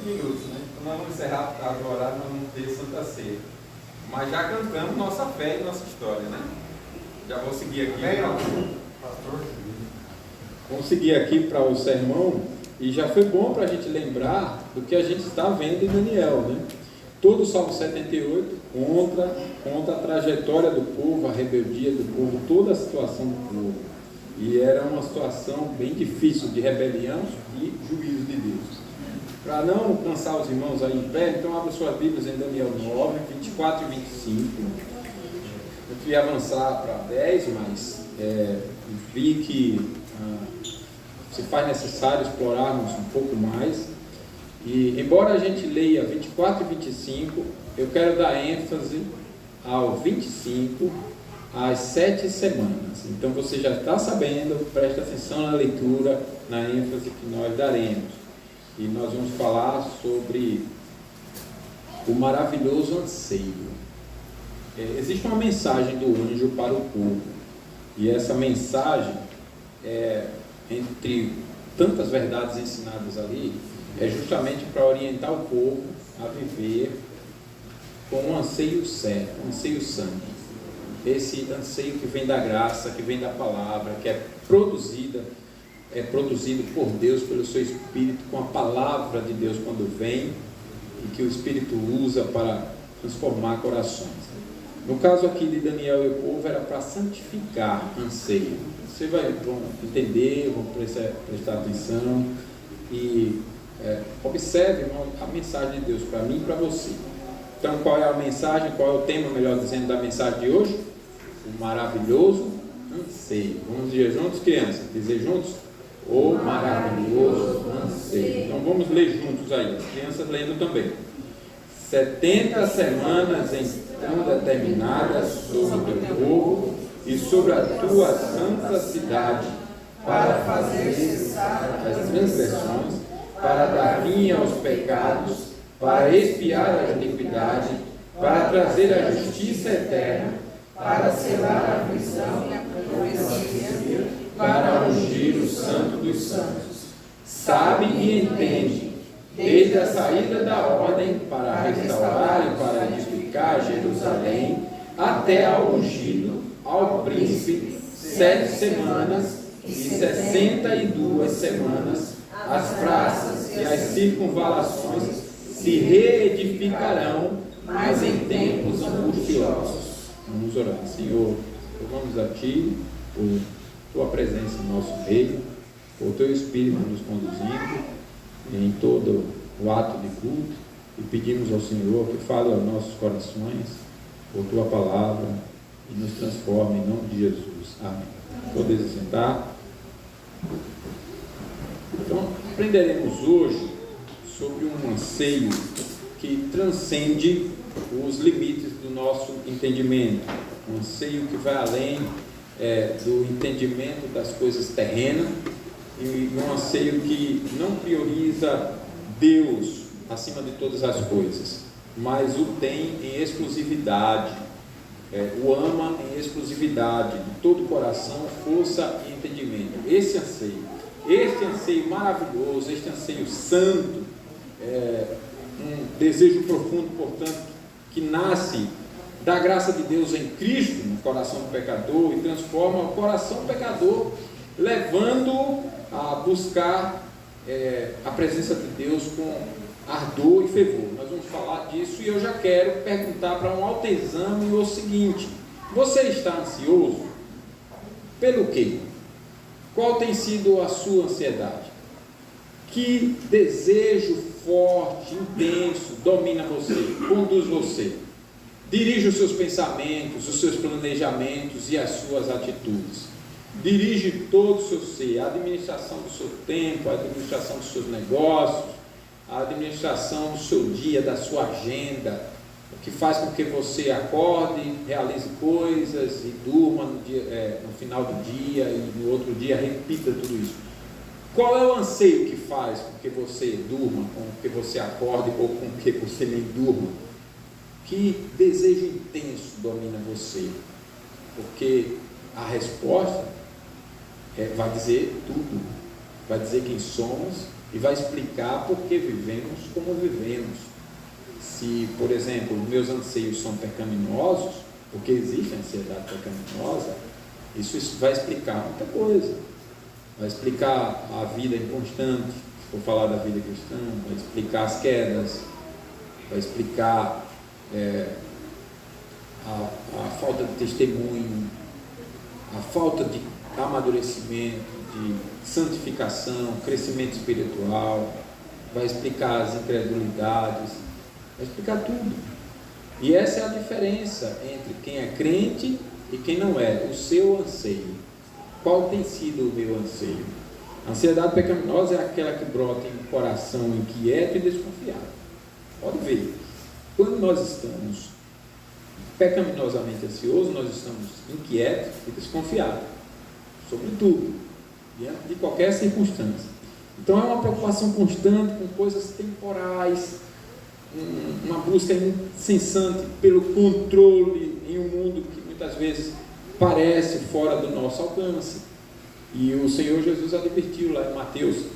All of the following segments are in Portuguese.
20 minutos, né? Então nós vamos encerrar agora, nós vamos ter Santa Ceia. Mas já cantamos nossa fé e nossa história, né? Já vou seguir aqui. Vamos seguir aqui para o sermão. E já foi bom para a gente lembrar do que a gente está vendo em Daniel, né? Todo o Salmo 78 conta a trajetória do povo, a rebeldia do povo, toda a situação do povo. E era uma situação bem difícil de rebelião e juízo de Deus. Para não cansar os irmãos aí em pé, então abra suas Bíblias em Daniel 9, 24 e 25. Eu queria avançar para 10, mas vi que se faz necessário explorarmos um pouco mais. E embora a gente leia 24 e 25, eu quero dar ênfase ao 25, às 7 semanas. Então você já está sabendo, presta atenção na leitura, na ênfase que nós daremos. E nós vamos falar sobre o maravilhoso anseio. Existe uma mensagem do anjo para o povo. E essa mensagem, entre tantas verdades ensinadas ali, é justamente para orientar o povo a viver com um anseio certo, um anseio santo. Esse anseio que vem da graça, que vem da palavra, que é produzido por Deus, pelo seu Espírito, com a palavra de Deus quando vem, e que o Espírito usa para transformar corações. No caso aqui de Daniel e o povo, era para santificar anseio. Você vão entender, vão prestar atenção e observe a mensagem de Deus para mim e para você. Então, qual é a mensagem, qual é o tema, melhor dizendo, da mensagem de hoje? O maravilhoso anseio. Vamos dizer juntos, crianças? Dizer juntos? O maravilhoso anseio. Então vamos ler juntos aí, as crianças lendo também. 70 semanas então determinadas sobre o teu povo e sobre a tua santa cidade, para fazer cessar as transgressões, para dar fim aos pecados, para expiar a iniquidade, para trazer a justiça eterna, para selar a aflição e a profecia, para ungir o santo dos santos. Sabe e entende, desde a saída da ordem para restaurar e para edificar Jerusalém, até ao ungido, ao príncipe, 7 semanas e 62 semanas, as praças e as circunvalações se reedificarão, mas em tempos angustiosos. Vamos orar. Senhor, louvamos a Ti por Tua presença no nosso meio, por Teu Espírito nos conduzindo em todo o ato de culto, e pedimos ao Senhor que fale aos nossos corações por Tua palavra e nos transforme em nome de Jesus. Amém. Podeis sentar. Então, aprenderemos hoje sobre um anseio que transcende os limites do nosso entendimento, um anseio que vai além do entendimento das coisas terrenas, e um anseio que não prioriza Deus acima de todas as coisas, mas o tem em exclusividade, o ama em exclusividade, de todo o coração, força e entendimento. Este anseio maravilhoso, este anseio santo, um desejo profundo, portanto, que nasce da graça de Deus em Cristo, no coração do pecador, e transforma o coração pecador, levando a buscar a presença de Deus com ardor e fervor. Nós vamos falar disso, e eu já quero perguntar para um autoexame o seguinte: você está ansioso? Pelo quê? Qual tem sido a sua ansiedade? Que desejo forte, intenso, domina você, conduz você? Dirige os seus pensamentos, os seus planejamentos e as suas atitudes. Dirige todo o seu ser, a administração do seu tempo, a administração dos seus negócios, a administração do seu dia, da sua agenda, o que faz com que você acorde, realize coisas e durma no final do dia, e no outro dia repita tudo isso. Qual é o anseio que faz com que você durma, com que você acorde ou com que você nem durma? Que desejo intenso domina você? Porque a resposta vai dizer tudo, vai dizer quem somos e vai explicar por que vivemos como vivemos. Se, por exemplo, meus anseios são pecaminosos, porque existe a ansiedade pecaminosa, isso vai explicar muita coisa. Vai explicar a vida inconstante, se for falar da vida cristã, vai explicar as quedas, vai explicar a falta de testemunho, a falta de amadurecimento, de santificação, crescimento espiritual, vai explicar as incredulidades, vai explicar tudo. E essa é a diferença entre quem é crente e quem não é, o seu anseio. Qual tem sido o meu anseio? A ansiedade pecaminosa é aquela que brota em um coração inquieto e desconfiado. Pode ver, quando nós estamos pecaminosamente ansiosos, nós estamos inquietos e desconfiados, sobre tudo, diante de qualquer circunstância. Então é uma preocupação constante com coisas temporais, uma busca incessante pelo controle em um mundo que muitas vezes parece fora do nosso alcance. E o Senhor Jesus advertiu lá em Mateus: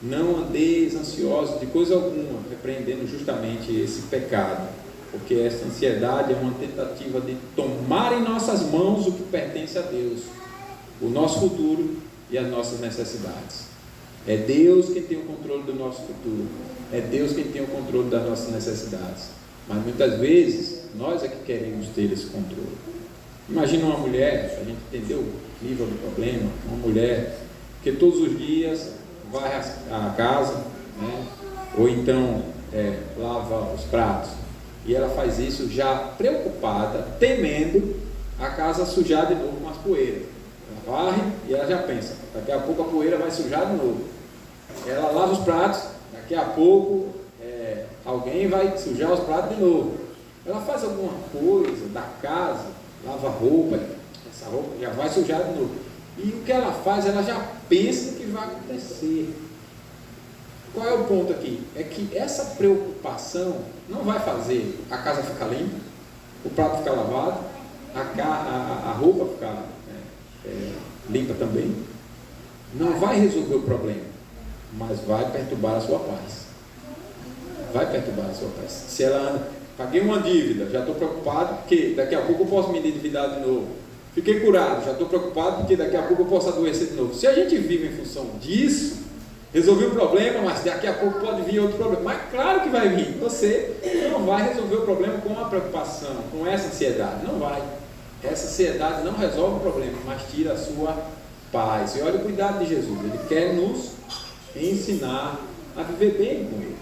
não andeis ansiosos de coisa alguma, repreendendo justamente esse pecado, porque essa ansiedade é uma tentativa de tomar em nossas mãos o que pertence a Deus, o nosso futuro e as nossas necessidades. É Deus quem tem o controle do nosso futuro, é Deus quem tem o controle das nossas necessidades, mas muitas vezes nós é que queremos ter esse controle. Imagina uma mulher, a gente entendeu o nível do problema, uma mulher que todos os dias vai à casa, né? Ou então lava os pratos, e ela faz isso já preocupada, temendo a casa sujar de novo com as poeiras. Ela varre e ela já pensa, daqui a pouco a poeira vai sujar de novo. Ela lava os pratos, daqui a pouco alguém vai sujar os pratos de novo. Ela faz alguma coisa da casa, lava roupa, essa roupa já vai sujar de novo. E o que ela faz, ela já pensa que vai acontecer. Qual é o ponto aqui? É que essa preocupação não vai fazer a casa ficar limpa, o prato ficar lavado, a roupa ficar limpa também. Não vai resolver o problema, mas vai perturbar a sua paz. Vai perturbar a sua paz. Se ela anda, paguei uma dívida, já estou preocupado porque daqui a pouco eu posso me endividar de novo. Fiquei curado, já estou preocupado porque daqui a pouco eu posso adoecer de novo. Se a gente vive em função disso, resolvi o problema, mas daqui a pouco pode vir outro problema. Mas claro que vai vir. Você não vai resolver o problema com a preocupação, com essa ansiedade. Não vai. Essa ansiedade não resolve o problema, mas tira a sua paz. E olha o cuidado de Jesus. Ele quer nos ensinar a viver bem com Ele,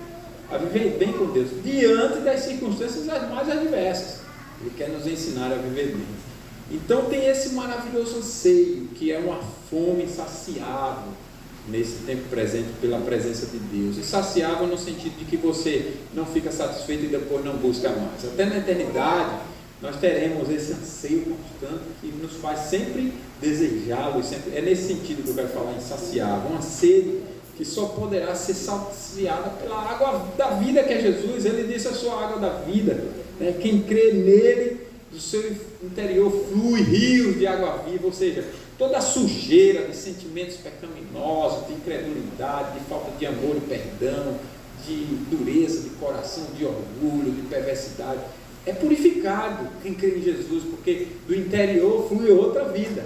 a viver bem com Deus, diante das circunstâncias as mais adversas. Ele quer nos ensinar a viver bem. Então tem esse maravilhoso anseio, que é uma fome insaciável nesse tempo presente pela presença de Deus. Insaciável no sentido de que você não fica satisfeito e depois não busca mais. Até na eternidade nós teremos esse anseio constante que nos faz sempre desejá-lo. É nesse sentido que eu quero falar, insaciável, um anseio que só poderá ser saciado pela água da vida, que é Jesus. Ele disse: a sua água da vida, né? Quem crê nele, do seu interior flui rios de água viva. Ou seja, toda a sujeira de sentimentos pecaminosos, de incredulidade, de falta de amor e perdão, de dureza de coração, de orgulho, de perversidade, é purificado quem crê em Jesus, porque do interior flui outra vida,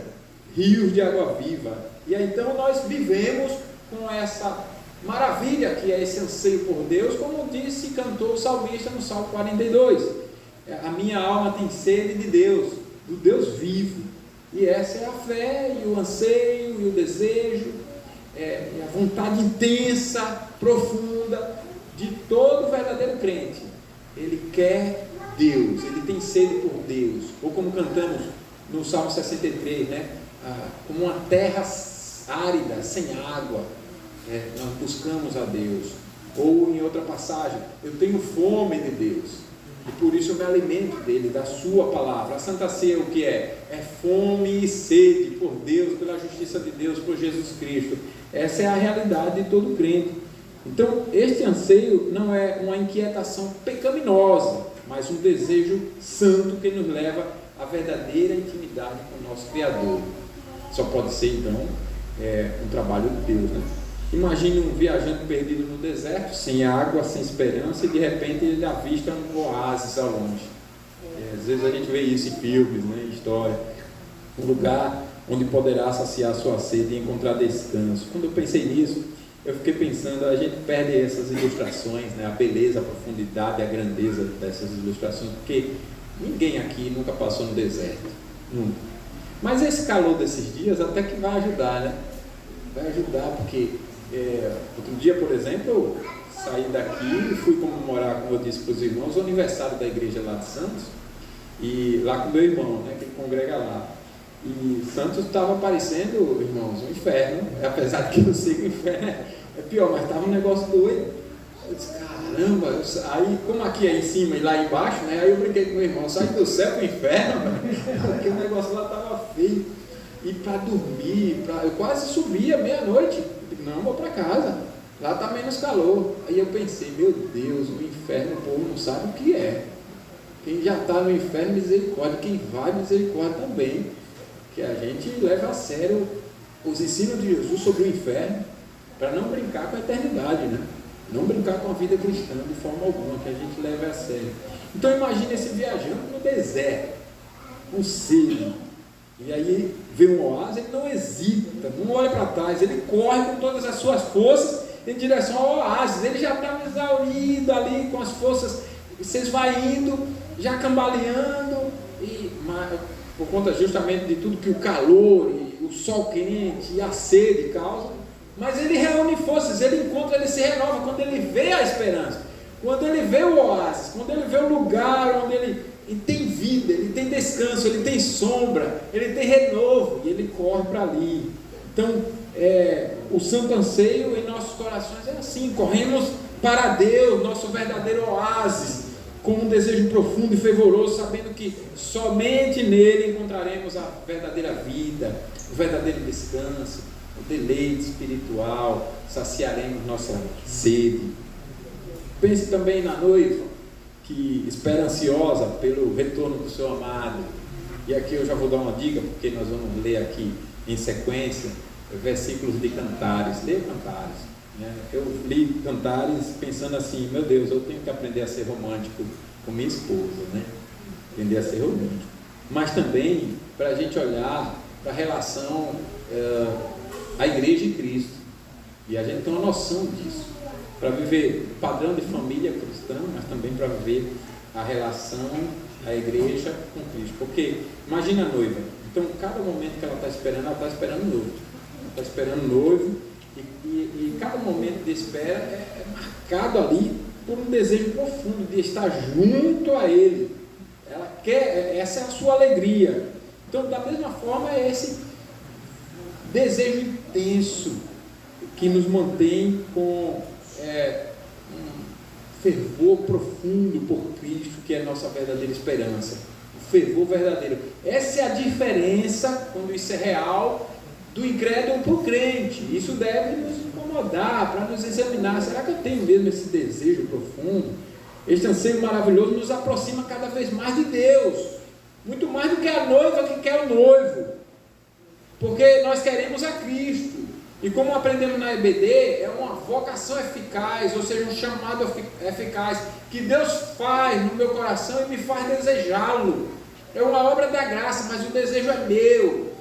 rios de água viva. E aí então nós vivemos com essa maravilha que é esse anseio por Deus, como disse e cantou o salmista no Salmo 42. A minha alma tem sede de Deus, do Deus vivo. E essa é a fé, e o anseio, e o desejo, e a vontade intensa, profunda, de todo verdadeiro crente. Ele quer Deus, ele tem sede por Deus. Ou como cantamos no Salmo 63, né? Como uma terra árida, sem água, nós buscamos a Deus. Ou em outra passagem, eu tenho fome de Deus, e por isso eu me alimento dele, da sua palavra. A Santa Ceia o que é? É fome e sede por Deus, pela justiça de Deus, por Jesus Cristo. Essa é a realidade de todo crente. Então, este anseio não é uma inquietação pecaminosa, mas um desejo santo que nos leva à verdadeira intimidade com o nosso Criador. Só pode ser, então, um trabalho de Deus, né? Imagine um viajante perdido no deserto, sem água, sem esperança, e de repente ele avista um oásis ao longe. Às vezes a gente vê isso em filmes, né, em história. Um lugar onde poderá saciar sua sede e encontrar descanso. Quando eu pensei nisso, eu fiquei pensando, a gente perde essas ilustrações, né, a beleza, a profundidade, a grandeza dessas ilustrações, porque ninguém aqui nunca passou no deserto, nunca. Mas esse calor desses dias até que vai ajudar, né? Vai ajudar, porque outro dia, por exemplo, eu saí daqui e fui comemorar, como eu disse para os irmãos, o aniversário da igreja lá de Santos, e lá com meu irmão, né, que congrega lá. E Santos estava parecendo, irmãos, um inferno, apesar de que eu sei que o inferno é pior, mas estava um negócio doido. Eu disse, caramba, aí como aqui é em cima e lá embaixo, né? Aí eu brinquei com meu irmão, sai do céu para o inferno, porque o negócio lá estava feio. E para dormir, eu quase subia meia-noite, não, vou para casa, lá está menos calor. Aí eu pensei, meu Deus, o inferno o povo não sabe o que é. Quem já está no inferno, misericórdia, quem vai, misericórdia também. Que a gente leva a sério os ensinos de Jesus sobre o inferno, para não brincar com a eternidade, né? Não brincar com a vida cristã de forma alguma, que a gente leve a sério. Então imagine esse viajando no deserto, com sede, e aí vê um oásis, ele não hesita, não olha para trás, ele corre com todas as suas forças em direção ao oásis. Ele já está exaurido ali, com as forças se esvaindo, já cambaleando, por conta justamente de tudo que o calor e o sol quente e a sede causam. Mas ele reúne forças, ele encontra, ele se renova quando ele vê a esperança, quando ele vê o oásis, quando ele vê o lugar onde ele tem vida, ele tem descanso, ele tem sombra, ele tem renovo, e ele corre para ali. Então, o santo anseio em nossos corações é assim: corremos para Deus, nosso verdadeiro oásis, com um desejo profundo e fervoroso, sabendo que somente nele encontraremos a verdadeira vida, o verdadeiro descanso, o deleite espiritual, saciaremos nossa sede. Pense também na noiva, que espera ansiosa pelo retorno do seu amado. E aqui eu já vou dar uma dica, porque nós vamos ler aqui em sequência versículos de Cantares. Leia Cantares, né? Eu li Cantares pensando assim, meu Deus, eu tenho que aprender a ser romântico com minha esposa, né? Aprender a ser romântico. Mas também para a gente olhar para a relação a igreja e Cristo, e a gente tem uma noção disso, para viver o padrão de família cristã, mas também para viver a relação, a igreja com Cristo. Porque imagina a noiva, então cada momento que ela está esperando, ela está esperando o noivo, ela está esperando o noivo, e cada momento de espera é marcado ali por um desejo profundo de estar junto a Ele. Ela quer, essa é a sua alegria. Então, da mesma forma, é esse desejo intenso que nos mantém com um fervor profundo por Cristo, que é a nossa verdadeira esperança, o fervor verdadeiro. Essa é a diferença, quando isso é real, do incrédulo para o crente. Isso deve nos incomodar, para nos examinar. Será que eu tenho mesmo esse desejo profundo? Este anseio maravilhoso nos aproxima cada vez mais de Deus, muito mais do que a noiva que quer o noivo, porque nós queremos a Cristo. E como aprendemos na EBD, é uma vocação eficaz, ou seja, um chamado eficaz, que Deus faz no meu coração e me faz desejá-lo. É uma obra da graça, mas o desejo é meu.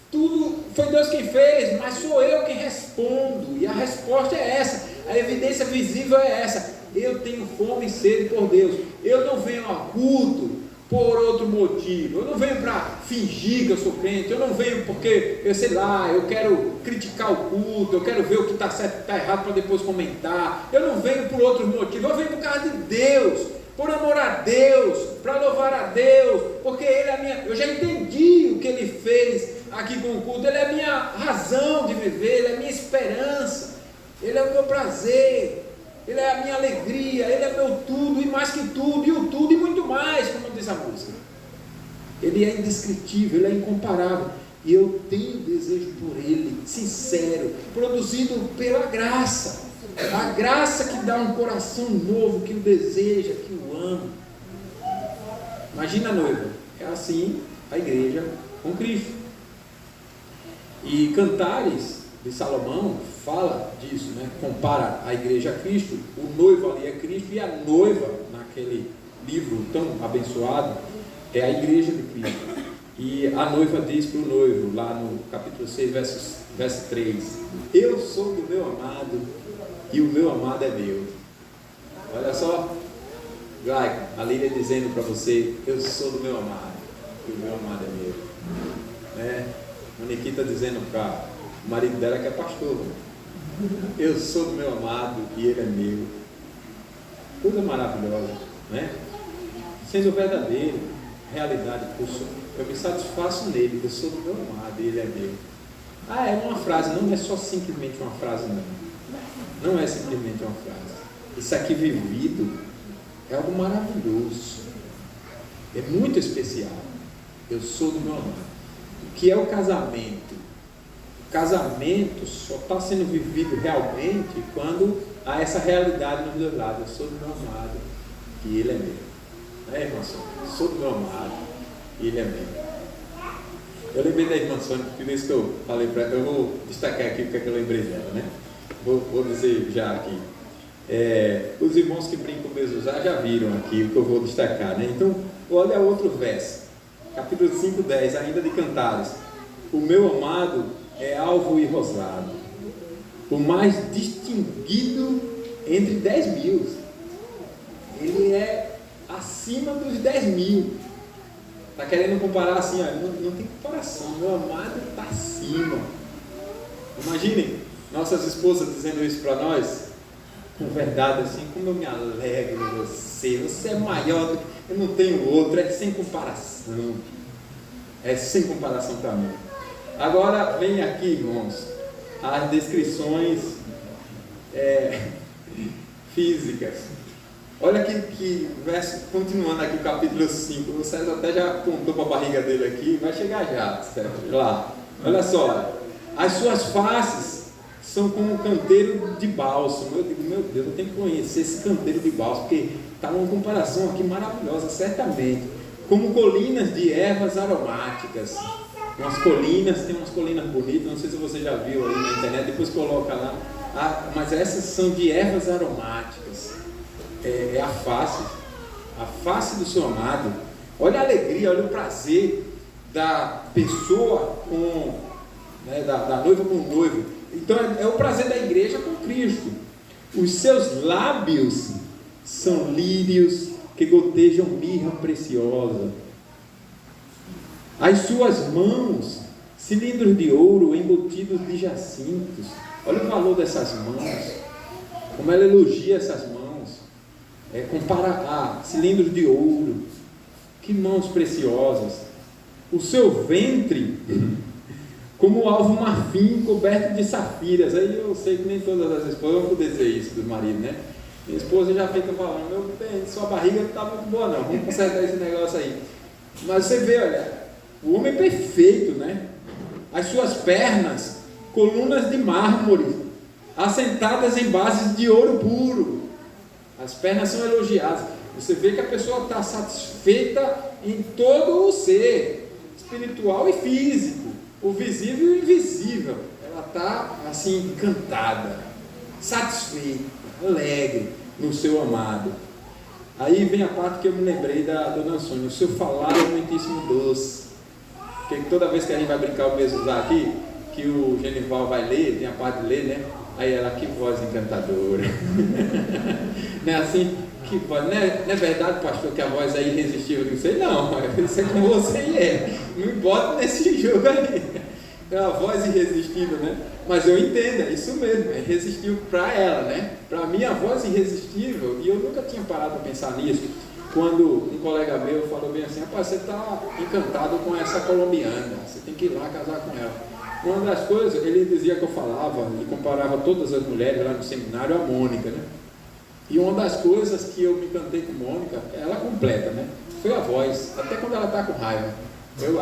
Tudo foi Deus quem fez, mas sou eu quem respondo. E a resposta é essa, a evidência visível é essa: eu tenho fome e sede por Deus. Eu não venho a culto por outro motivo, eu não venho para fingir que eu sou crente, eu não venho porque, eu sei lá, eu quero criticar o culto, eu quero ver o que está certo e o que está errado para depois comentar. Eu não venho por outros motivos, eu venho por causa de Deus, por amor a Deus, para louvar a Deus, porque Ele é a minha, eu já entendi o que Ele fez aqui com o culto. Ele é a minha razão de viver, Ele é a minha esperança, Ele é o meu prazer, Ele é a minha alegria, Ele é meu tudo, e mais que tudo, e o tudo e muito mais, como diz a música. Ele é indescritível, Ele é incomparável, e eu tenho desejo por Ele, sincero, produzido pela graça, a graça que dá um coração novo, que o deseja, que o ama. Imagina a noiva, é assim a igreja com Cristo. E Cantares de Salomão fala disso, né? Compara a igreja a Cristo, o noivo ali é Cristo e a noiva, naquele livro tão abençoado, é a igreja de Cristo. E a noiva diz para o noivo, lá no capítulo 6, verso 3, eu sou do meu amado e o meu amado é meu. Olha só, Glaico, a Lília dizendo para você, eu sou do meu amado e o meu amado é meu. Né? A Nikita dizendo para o marido dela que é pastor, eu sou do meu amado e ele é meu. Coisa maravilhosa, né? Sendo verdadeiro, realidade, eu me satisfaço nele, eu sou do meu amado e ele é meu. Ah, é uma frase, não é só simplesmente uma frase, não é simplesmente uma frase. Isso aqui vivido é algo maravilhoso, é muito especial. Eu sou do meu amado. O que é o casamento? O casamento só está sendo vivido realmente quando há essa realidade nos dois lados. Eu sou do meu amado e ele é meu. É, irmã Sônia, eu sou do meu amado e ele é meu. Eu lembrei da irmã Sônia, por isso que eu falei para ela, eu vou destacar aqui o que é que eu lembrei dela, né? Vou dizer já aqui. Os irmãos que brincam mesmo já viram aqui o que eu vou destacar, né? Então, olha outro verso, capítulo 5, 10, ainda de Cantares. O meu amado é alvo e rosado, o mais distinguido entre 10.000. Ele é acima dos 10.000. Está querendo comparar assim, ó, não tem comparação, meu amado está acima. Imaginem nossas esposas dizendo isso para nós, com verdade assim, como eu me alegro em você é maior do que eu não tenho outro, é sem comparação para mim. Agora vem aqui, irmãos, as descrições físicas. Olha que verso, continuando aqui o capítulo 5, o César até já apontou para a barriga dele aqui, vai chegar já, César, lá. Olha só, as suas faces são como um canteiro de bálsamo. Eu digo, meu Deus, eu tenho que conhecer esse canteiro de bálsamo, porque está uma comparação aqui maravilhosa, certamente. Como colinas de ervas aromáticas. Tem umas colinas bonitas, não sei se você já viu aí na internet, depois coloca lá. Mas essas são de ervas aromáticas. É a face do seu amado. Olha a alegria, olha o prazer da pessoa da noiva com o noivo. Então é o prazer da igreja com Cristo. Os seus lábios são lírios que gotejam mirra preciosa. As suas mãos, cilindros de ouro embutidos de jacintos. Olha o valor dessas mãos, como ela elogia essas mãos. Compara a cilindros de ouro. Que mãos preciosas. O seu ventre como alvo marfim coberto de safiras. Aí eu sei que nem todas as esposas vão poder dizer isso do marido, né? Minha esposa já fica falando, meu bem, sua barriga não está muito boa não, vamos consertar esse negócio aí. Mas você vê, olha, o homem é perfeito, né? As suas pernas, colunas de mármore, assentadas em bases de ouro puro. As pernas são elogiadas. Você vê que a pessoa está satisfeita em todo o ser, espiritual e físico, o visível e o invisível. Ela está assim, encantada, satisfeita, alegre no seu amado. Aí vem a parte que eu me lembrei da dona Sônia. O seu falar é muitíssimo doce. Porque toda vez que a gente vai brincar o mesmo usar aqui, que o Genival vai ler, tem a parte de ler, né? Aí ela, que voz encantadora. Não é assim? Que voz, não é verdade, pastor, que a voz é irresistível? Eu não sei, não. Isso é como você é. Não bota nesse jogo aí. É uma voz irresistível, né? Mas eu entendo, é isso mesmo, é irresistível para ela, né? Para mim, a voz irresistível, e eu nunca tinha parado para pensar nisso, quando um colega meu falou bem assim, rapaz, você está encantado com essa colombiana, você tem que ir lá casar com ela. Uma das coisas, ele dizia que eu falava, e comparava todas as mulheres lá no seminário a Mônica, né? E uma das coisas que eu me encantei com Mônica, ela completa, né? Foi a voz, até quando ela está com raiva.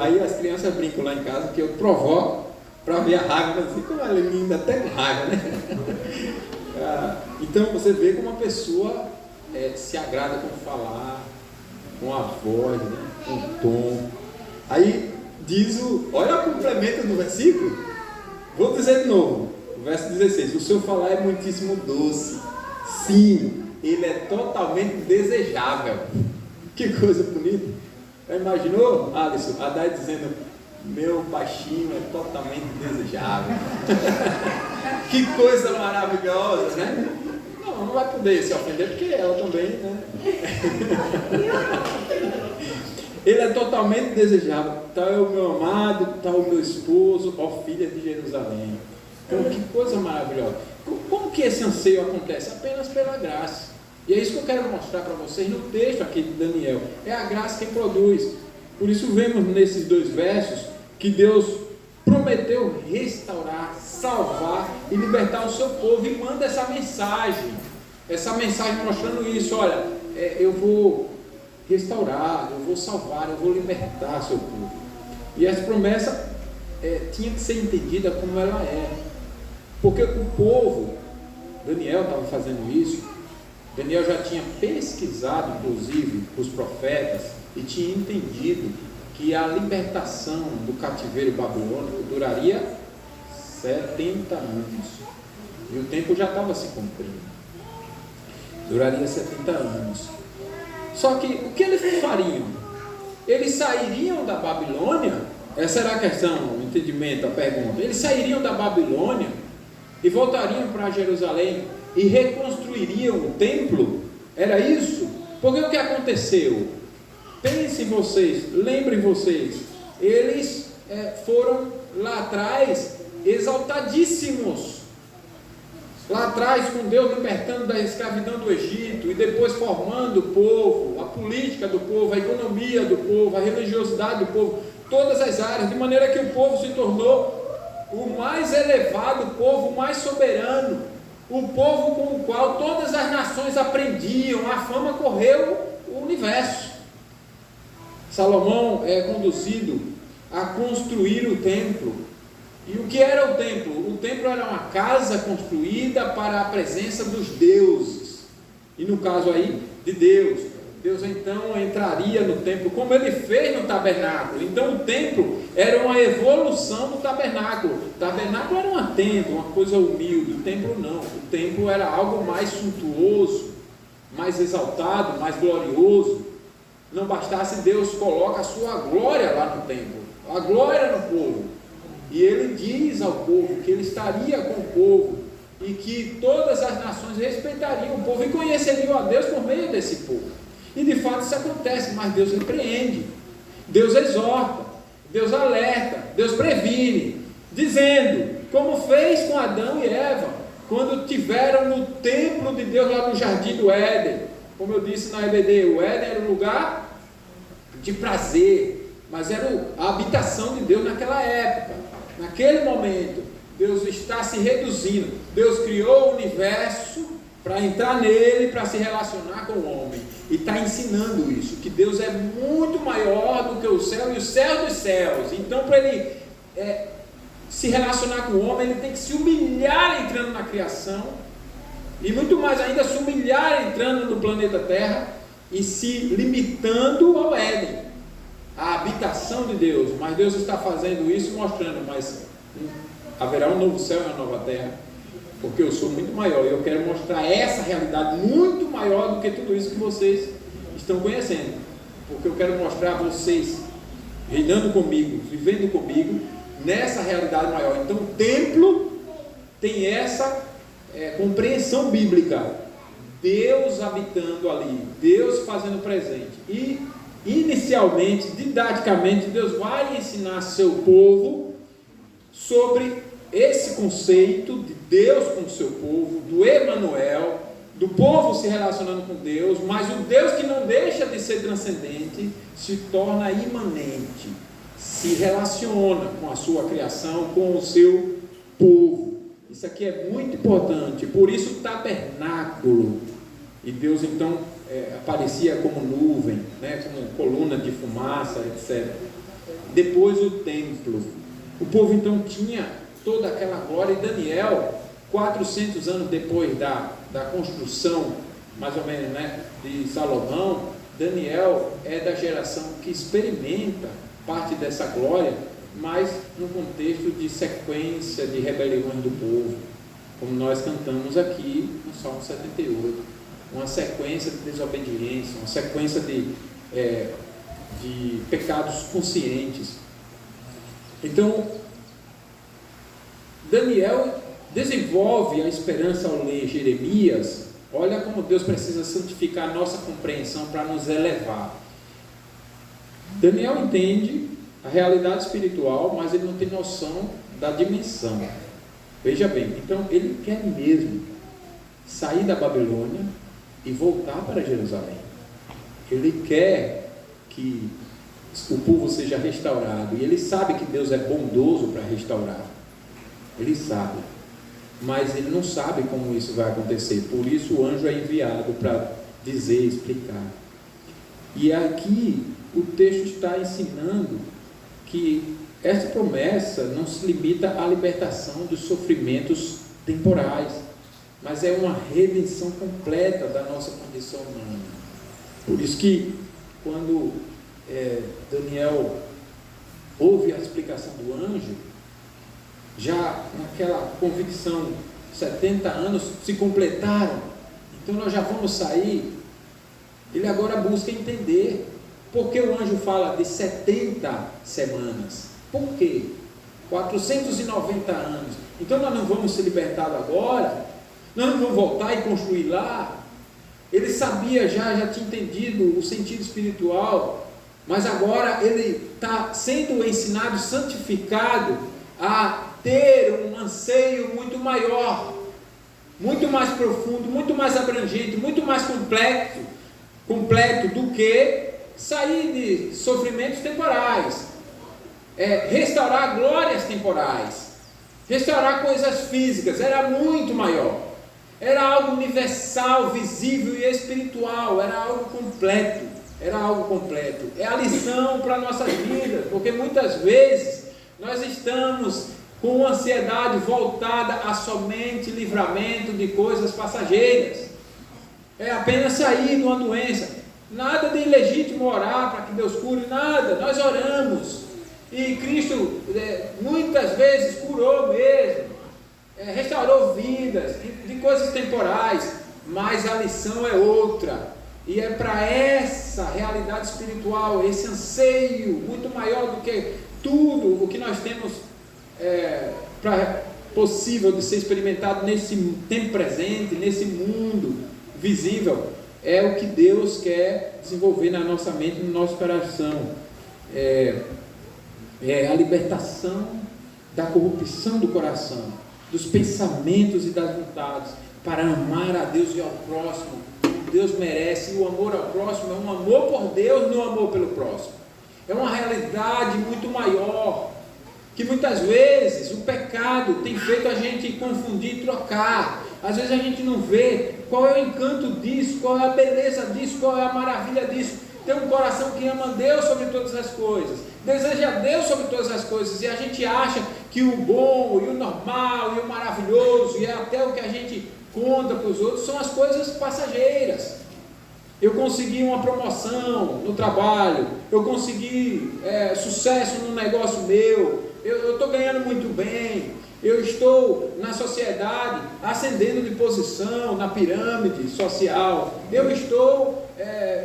Aí as crianças brincam lá em casa que eu provoco para ver a raiva, assim, como ela é linda, até com raiva, né? Então você vê como uma pessoa se agrada com falar, com a voz, né? Com o tom. Aí diz olha o complemento do versículo, vou dizer de novo, verso 16: o seu falar é muitíssimo doce. Sim, ele é totalmente desejável. Que coisa bonita. Já imaginou, Alisson, Haddai dizendo: meu baixinho é totalmente desejável. Que coisa maravilhosa, né? Não vai poder se ofender, porque ela também, né? Ele é totalmente desejável. Tal é o meu amado, tal o meu esposo, ó filha de Jerusalém. Então, que coisa maravilhosa. Como que esse anseio acontece? Apenas pela graça. E é isso que eu quero mostrar para vocês no texto aqui de Daniel. É a graça quem produz. Por isso vemos nesses 2 versos que Deus prometeu restaurar, salvar e libertar o seu povo, e manda essa mensagem mostrando isso: olha, eu vou restaurar, eu vou salvar, eu vou libertar seu povo. E essa promessa tinha que ser entendida como ela é, porque o povo, Daniel estava fazendo isso. Daniel já tinha pesquisado, inclusive, os profetas, e tinha entendido que a libertação do cativeiro babilônico duraria 70 anos. E o tempo já estava se cumprindo. Duraria 70 anos. Só que o que eles fariam? Eles sairiam da Babilônia? Essa era a questão, o entendimento, a pergunta. Eles sairiam da Babilônia e voltariam para Jerusalém e reconstruiriam o templo? Era isso? Porque o que aconteceu? Pensem vocês, lembrem vocês, eles foram lá atrás exaltadíssimos, lá atrás com Deus libertando da escravidão do Egito, e depois formando o povo, a política do povo, a economia do povo, a religiosidade do povo, todas as áreas, de maneira que o povo se tornou o mais elevado, o povo mais soberano, o povo com o qual todas as nações aprendiam. A fama correu o universo. Salomão é conduzido a construir o templo. E o que era o templo? O templo era uma casa construída para a presença dos deuses, e no caso aí de Deus. Deus então entraria no templo, como ele fez no tabernáculo. Então o templo era uma evolução do tabernáculo. O tabernáculo era uma tenda, uma coisa humilde. O templo não. O templo era algo mais suntuoso, mais exaltado, mais glorioso. Não bastasse, Deus coloca a sua glória lá no templo, a glória no povo. E ele diz ao povo que ele estaria com o povo, e que todas as nações respeitariam o povo e conheceriam a Deus por meio desse povo. E de fato isso acontece, mas Deus repreende, Deus exorta, Deus alerta, Deus previne, dizendo, como fez com Adão e Eva, quando estiveram no templo de Deus lá no jardim do Éden. Como eu disse na EBD, o Éden era um lugar de prazer, mas era a habitação de Deus naquela época. Naquele momento, Deus está se reduzindo. Deus criou o universo para entrar nele, para se relacionar com o homem, e está ensinando isso, que Deus é muito maior do que o céu e o céu dos céus. Então, para ele se relacionar com o homem, ele tem que se humilhar entrando na criação, e muito mais ainda se humilhar entrando no planeta Terra e se limitando ao Éden, a habitação de Deus. Mas Deus está fazendo isso, mostrando, mas haverá um novo céu e uma nova terra, porque eu sou muito maior, e eu quero mostrar essa realidade muito maior do que tudo isso que vocês estão conhecendo, porque eu quero mostrar a vocês reinando comigo, vivendo comigo nessa realidade maior. Então o templo tem essa compreensão bíblica, Deus habitando ali, Deus fazendo presente. E inicialmente, didaticamente, Deus vai ensinar seu povo sobre esse conceito de Deus com o seu povo, do Emanuel, do povo se relacionando com Deus, mas o Deus que não deixa de ser transcendente se torna imanente, se relaciona com a sua criação, com o seu povo. Isso aqui é muito importante. Por isso o tabernáculo, e Deus então aparecia como nuvem, como coluna de fumaça, etc. Depois o templo, o povo então tinha toda aquela glória. E Daniel, 400 anos depois da construção, mais ou menos, de Salomão, Daniel é da geração que experimenta parte dessa glória, mas no contexto de sequência de rebeliões do povo. como nós cantamos aqui no Salmo 78, uma sequência de desobediência, uma sequência de pecados conscientes. Então, Daniel desenvolve a esperança ao ler Jeremias. Olha como Deus precisa santificar a nossa compreensão para nos elevar. Daniel entende a realidade espiritual, mas ele não tem noção da dimensão. Veja bem, então ele quer mesmo sair da Babilônia e voltar para Jerusalém. Ele quer que o povo seja restaurado, e ele sabe que Deus é bondoso para restaurar. Ele sabe, mas ele não sabe como isso vai acontecer. Por isso o anjo é enviado para dizer, explicar. E aqui o texto está ensinando que essa promessa não se limita à libertação dos sofrimentos temporais, mas é uma redenção completa da nossa condição humana. Por isso que quando Daniel ouve a explicação do anjo, já naquela convicção, 70 anos se completaram, então nós já vamos sair. Ele agora busca entender por que o anjo fala de 70 semanas. Por quê? 490 anos. Então nós não vamos ser libertados agora? Nós não vamos voltar e construir lá? Ele sabia já tinha entendido o sentido espiritual, mas agora ele está sendo ensinado, santificado, a ter um anseio muito maior, muito mais profundo, muito mais abrangente, muito mais completo do que sair de sofrimentos temporais, restaurar glórias temporais, restaurar coisas físicas. Era muito maior, era algo universal, visível e espiritual, era algo completo, é a lição para a nossa vida, porque muitas vezes nós estamos com ansiedade voltada a somente livramento de coisas passageiras, é apenas sair de uma doença. Nada de ilegítimo orar para que Deus cure, nada. Nós oramos e Cristo muitas vezes curou mesmo, restaurou vidas de coisas temporais, mas a lição é outra, e é para essa realidade espiritual, esse anseio muito maior do que tudo o que nós temos possível de ser experimentado nesse tempo presente, nesse mundo visível. É o que Deus quer desenvolver na nossa mente, no nosso coração. É a libertação da corrupção do coração, dos pensamentos e das vontades, para amar a Deus e ao próximo. Deus merece. E o amor ao próximo é um amor por Deus, não amor pelo próximo. É uma realidade muito maior, que muitas vezes o pecado tem feito a gente confundir e trocar. Às vezes a gente não vê qual é o encanto disso, qual é a beleza disso, qual é a maravilha disso. Tem um coração que ama Deus sobre todas as coisas, deseja Deus sobre todas as coisas, e a gente acha que o bom, e o normal, e o maravilhoso, e até o que a gente conta para os outros, são as coisas passageiras. Eu consegui uma promoção no trabalho, eu consegui sucesso no negócio meu, eu estou ganhando muito bem, eu estou na sociedade ascendendo de posição na pirâmide social, eu estou,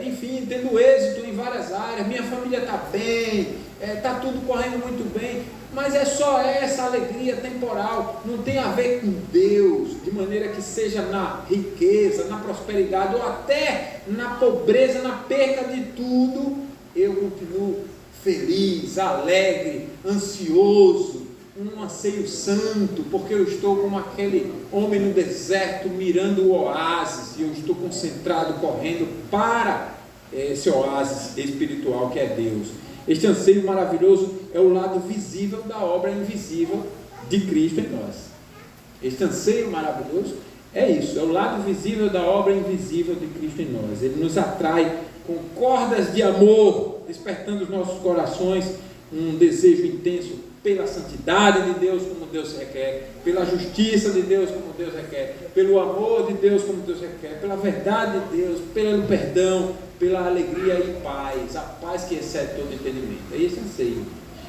enfim, tendo êxito em várias áreas, minha família está bem, está tudo correndo muito bem, mas é só essa alegria temporal, não tem a ver com Deus, de maneira que seja na riqueza, na prosperidade, ou até na pobreza, na perca de tudo, eu continuo feliz, alegre, ansioso, um anseio santo, porque eu estou como aquele homem no deserto mirando o oásis, e eu estou concentrado, correndo para esse oásis espiritual que é Deus. Este anseio maravilhoso é o lado visível da obra invisível de Cristo em nós. Este anseio maravilhoso é isso, é o lado visível da obra invisível de Cristo em nós. Ele nos atrai com cordas de amor, despertando os nossos corações um desejo intenso pela santidade de Deus, como Deus requer, pela justiça de Deus, como Deus requer, pelo amor de Deus, como Deus requer, pela verdade de Deus, pelo perdão, pela alegria e paz, a paz que excede todo entendimento. É esse anseio.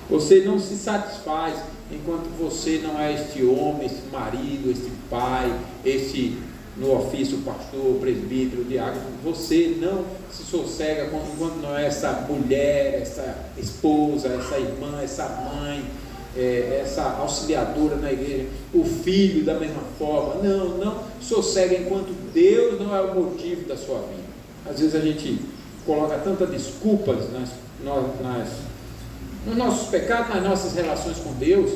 Você não se satisfaz enquanto você não é este homem, este marido, este pai, este no ofício pastor, presbítero, diácono. Você não se sossega enquanto não é essa mulher, essa esposa, essa irmã, essa mãe, essa auxiliadora na igreja, o filho da mesma forma. Não sossega enquanto Deus não é o motivo da sua vida. Às vezes a gente coloca tantas desculpas nos nossos pecados, nas nossas relações com Deus,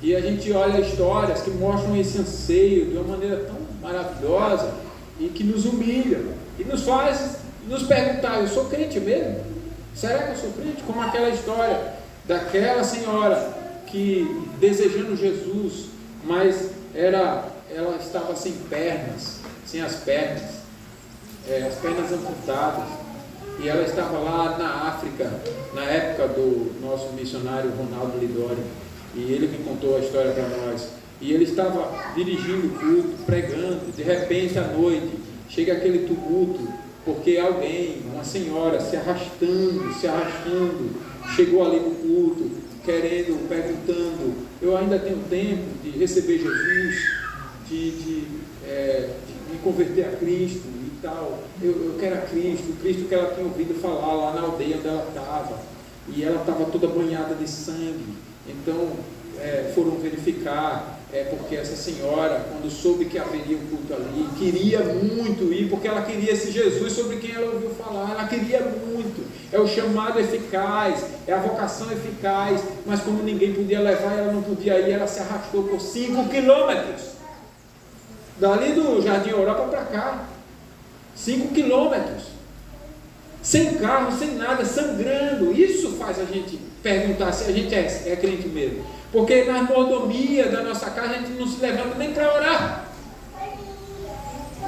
e a gente olha histórias que mostram esse anseio de uma maneira tão maravilhosa e que nos humilha e nos faz nos perguntar: eu sou crente mesmo? Será que eu sou crente? Como aquela história daquela senhora que, desejando Jesus, mas ela estava sem pernas, sem as pernas amputadas, e ela estava lá na África, na época do nosso missionário Ronaldo Lidório, e ele me contou a história para nós. E ele estava dirigindo o culto, pregando, de repente à noite chega aquele tumulto, porque alguém, uma senhora se arrastando, chegou ali no culto, perguntando: eu ainda tenho tempo de receber Jesus, de me converter a Cristo e tal, eu quero a Cristo, o Cristo que ela tinha ouvido falar lá na aldeia onde ela estava, e ela estava toda banhada de sangue. Então foram verificar, porque essa senhora, quando soube que haveria um culto ali, queria muito ir, porque ela queria esse Jesus sobre quem ela ouviu falar, ela queria muito. É o chamado eficaz, é a vocação eficaz, mas como ninguém podia levar, ela não podia ir, ela se arrastou por 5 quilômetros, dali do Jardim Europa para cá, 5 quilômetros, sem carro, sem nada, sangrando. Isso faz a gente perguntar se a gente é crente mesmo, porque na mordomia da nossa casa a gente não se levanta nem para orar,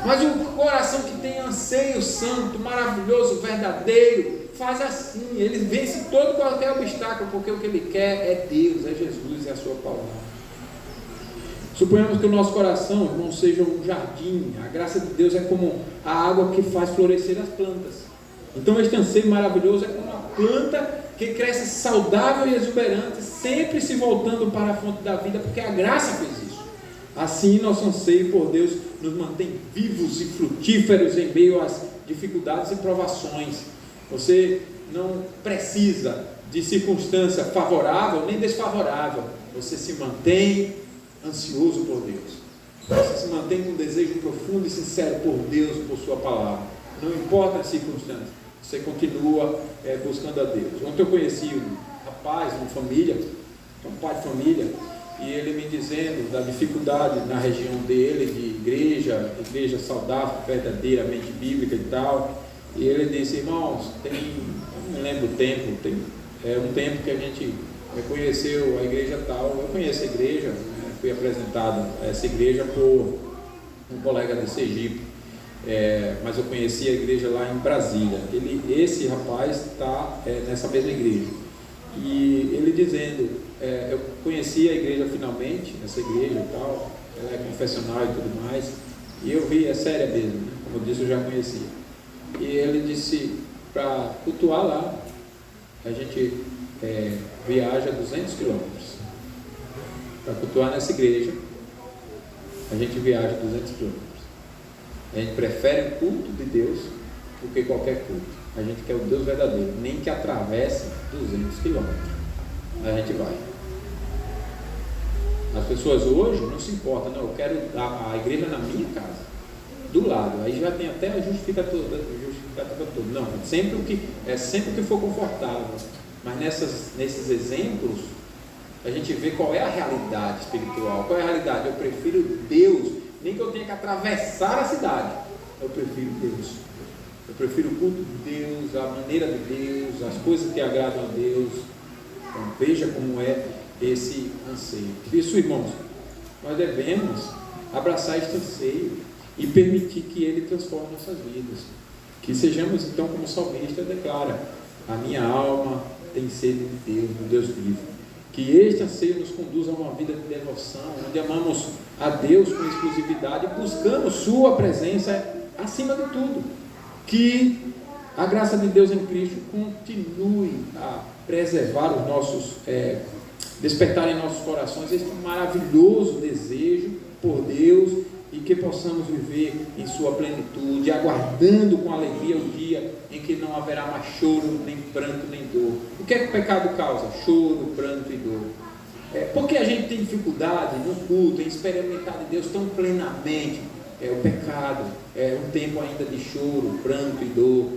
mas o coração que tem anseio santo, maravilhoso, verdadeiro, faz assim, ele vence todo qualquer obstáculo, porque o que ele quer é Deus, é Jesus, é a sua palavra. Suponhamos que o nosso coração, irmão, seja um jardim. A graça de Deus é como a água que faz florescer as plantas. Então este anseio maravilhoso é como uma planta que cresce saudável e exuberante, sempre se voltando para a fonte da vida, porque a graça fez isso. Assim, nosso anseio por Deus nos mantém vivos e frutíferos em meio às dificuldades e provações. Você não precisa de circunstância favorável nem desfavorável. Você se mantém ansioso por Deus. Você se mantém com um desejo profundo e sincero por Deus, por sua palavra. Não importa as circunstâncias, você continua buscando a Deus. Ontem eu conheci um rapaz, uma família, um pai de família, e ele me dizendo da dificuldade na região dele, de igreja saudável, verdadeiramente bíblica e tal. E ele disse: irmãos, eu não lembro o tempo, um tempo que a gente conheceu a igreja tal. Eu conheço a igreja, fui apresentado a essa igreja por um colega de Sergipe, mas eu conheci a igreja lá em Brasília. Esse rapaz está nessa mesma igreja, e ele dizendo: eu conheci a igreja finalmente, essa igreja e tal, ela é confessional e tudo mais, e eu vi, é séria mesmo, né? Como eu disse, eu já conhecia. E ele disse: para cultuar lá, a gente viaja 200 quilômetros. Para cultuar nessa igreja, a gente viaja 200 quilômetros. A gente prefere o culto de Deus do que qualquer culto. A gente quer o Deus verdadeiro, nem que atravesse 200 quilômetros. A gente vai. As pessoas hoje não se importam: não, eu quero a igreja na minha casa, do lado. Aí já tem até a justificativa toda. Não, sempre o que for confortável. Mas nesses exemplos, a gente vê qual é a realidade espiritual. Qual é a realidade? Eu prefiro Deus, nem que eu tenha que atravessar a cidade. Eu prefiro Deus. Eu prefiro o culto de Deus, a maneira de Deus, as coisas que agradam a Deus. Então, veja como é esse anseio. Por isso, irmãos, nós devemos abraçar este anseio e permitir que ele transforme nossas vidas. Que sejamos, então, como o salmista declara: a minha alma tem sede de Deus, do Deus vivo. Que este anseio nos conduza a uma vida de devoção, onde amamos a Deus com exclusividade e buscamos sua presença acima de tudo. Que a graça de Deus em Cristo continue a preservar os nossos, despertar em nossos corações esse maravilhoso desejo por Deus, e que possamos viver em sua plenitude, aguardando com alegria o dia em que não haverá mais choro, nem pranto, nem dor. O que é que o pecado causa? Choro, pranto e dor. Porque a gente tem dificuldade no culto, em experimentar de Deus tão plenamente. O pecado é um tempo ainda de choro, pranto e dor.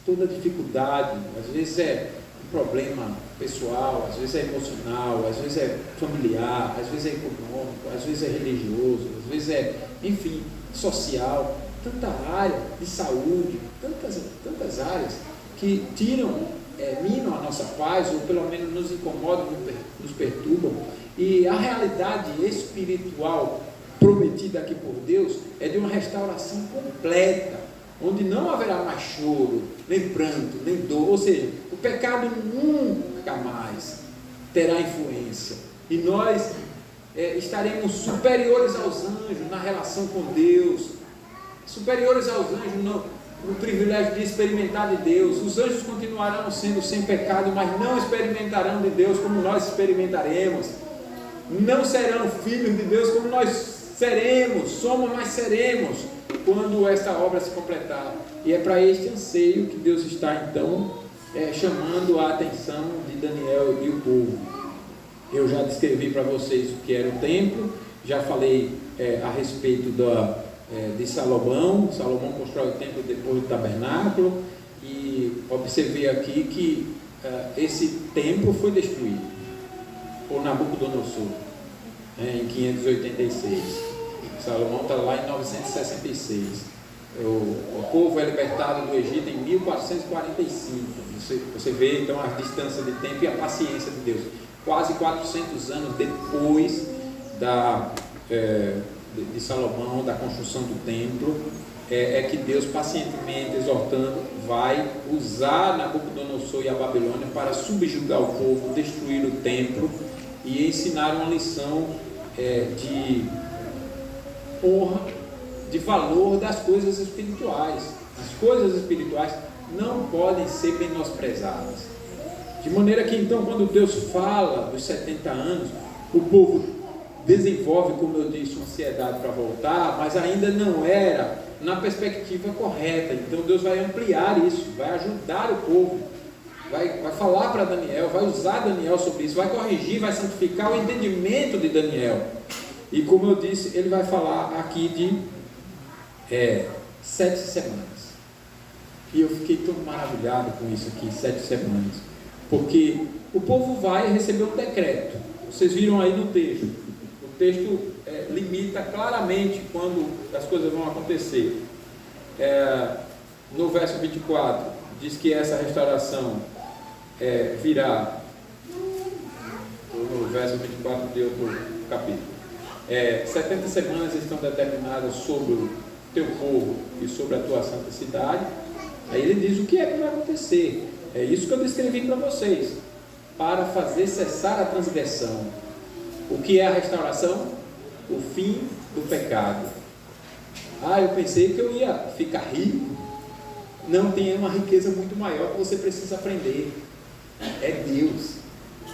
Toda dificuldade, às vezes é um problema pessoal, às vezes é emocional, às vezes é familiar, às vezes é econômico, às vezes é religioso, às vezes é, enfim, social, tanta área de saúde, tantas áreas que minam a nossa paz, ou pelo menos nos incomodam, nos perturbam. E a realidade espiritual prometida aqui por Deus é de uma restauração completa, onde não haverá mais choro, nem pranto, nem dor. Ou seja, o pecado nunca mais terá influência, e nós estaremos superiores aos anjos na relação com Deus, superiores aos anjos no privilégio de experimentar de Deus. Os anjos continuarão sendo sem pecado, mas não experimentarão de Deus como nós experimentaremos. Não serão filhos de Deus como nós somos, mas seremos quando esta obra se completar. E é para este anseio que Deus está então chamando a atenção de Daniel e o povo. Eu já descrevi para vocês o que era o templo, já falei a respeito de Salomão. Salomão constrói o templo depois do tabernáculo, e observei aqui que esse templo foi destruído por Nabucodonosor em 586. Salomão está lá em 966. O povo é libertado do Egito em 1445. Você vê então a distância de tempo e a paciência de Deus. Quase 400 anos depois de Salomão, da construção do templo, é que Deus, pacientemente exortando, vai usar Nabucodonosor e a Babilônia para subjugar o povo, destruir o templo e ensinar uma lição de honra, de valor das coisas espirituais. As coisas espirituais não podem ser menosprezadas. De maneira que então, quando Deus fala dos 70 anos, o povo desenvolve, como eu disse, uma ansiedade para voltar, mas ainda não era na perspectiva correta. Então Deus vai ampliar isso, vai ajudar o povo, vai falar para Daniel, vai usar Daniel sobre isso, vai corrigir, vai santificar o entendimento de Daniel. E como eu disse, ele vai falar aqui de 7 semanas. E eu fiquei tão maravilhado com isso aqui, 7 semanas, porque o povo vai receber um decreto. Vocês viram aí no texto. O texto limita claramente quando as coisas vão acontecer. No verso 24, diz que essa restauração virá. No verso 24 de outro capítulo. 70 semanas estão determinadas sobre o teu povo e sobre a tua santa cidade. Aí ele diz o que é que vai acontecer. É isso que eu descrevi para vocês. Para fazer cessar a transgressão. O que é a restauração? O fim do pecado. Eu pensei que eu ia ficar rico. Não, tem uma riqueza muito maior que você precisa aprender. É Deus.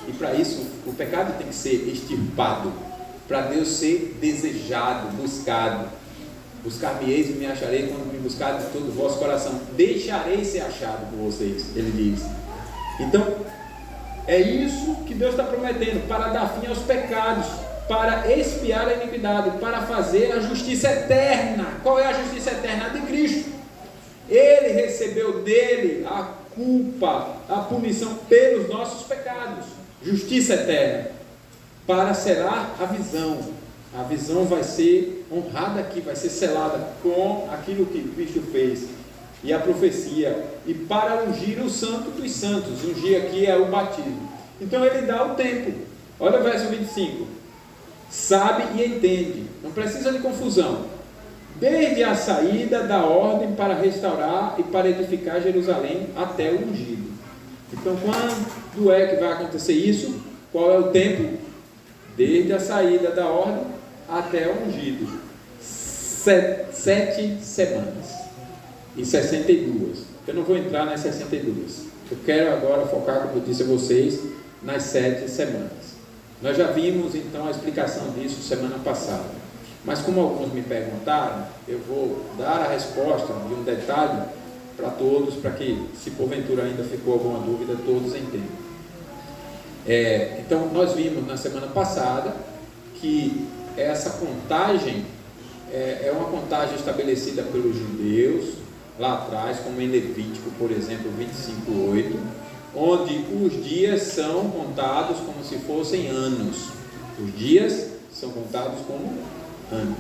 E para isso, o pecado tem que ser extirpado. Para Deus ser desejado, buscado. Buscar-me-eis e me acharei quando me buscar de todo o vosso coração. Deixarei ser achado por vocês, ele diz. Então, é isso que Deus está prometendo, para dar fim aos pecados, para expiar a iniquidade, para fazer a justiça eterna. Qual é a justiça eterna? A de Cristo. Ele recebeu dele a culpa, a punição pelos nossos pecados. Justiça eterna. Para selar a visão. A visão vai ser honrada aqui, vai ser selada com aquilo que Cristo fez. E a profecia. E para ungir o santo dos santos. Ungir aqui é o batismo. Então ele dá o tempo. Olha o verso 25. Sabe e entende. Não precisa de confusão. Desde a saída da ordem para restaurar e para edificar Jerusalém até o ungido. Então quando é que vai acontecer isso? Qual é o tempo? Desde a saída da ordem até o ungido. 7 semanas e 62. Eu não vou entrar nas 62. Eu quero agora focar, como eu disse a vocês, nas 7 semanas. Nós já vimos então a explicação disso semana passada. Mas como alguns me perguntaram, eu vou dar a resposta de um detalhe para todos, para que, se porventura ainda ficou alguma dúvida, todos entendam. Então, nós vimos na semana passada que essa contagem é uma contagem estabelecida pelos judeus, lá atrás, como em Levítico, por exemplo, 25:8, onde os dias são contados como se fossem anos. Os dias são contados como anos.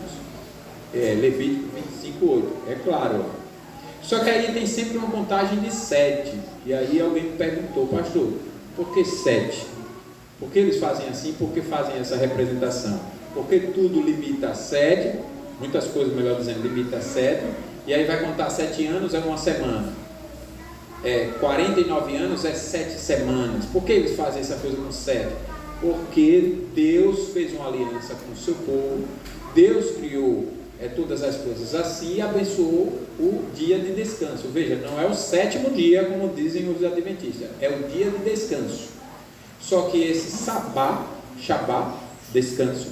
Levítico 25:8, é claro. Só que aí tem sempre uma contagem de 7. E aí alguém me perguntou, pastor, por que 7? Por que eles fazem assim? Por que fazem essa representação? Porque tudo limita a 7, muitas coisas, melhor dizendo, limita a 7, e aí vai contar 7 anos, é uma semana. 49 anos é 7 semanas. Por que eles fazem essa coisa com 7? Porque Deus fez uma aliança com o seu povo, Deus criou todas as coisas assim e abençoou o dia de descanso. Veja, não é o 7º dia, como dizem os adventistas, é o dia de descanso. Só que esse Shabat, descanso,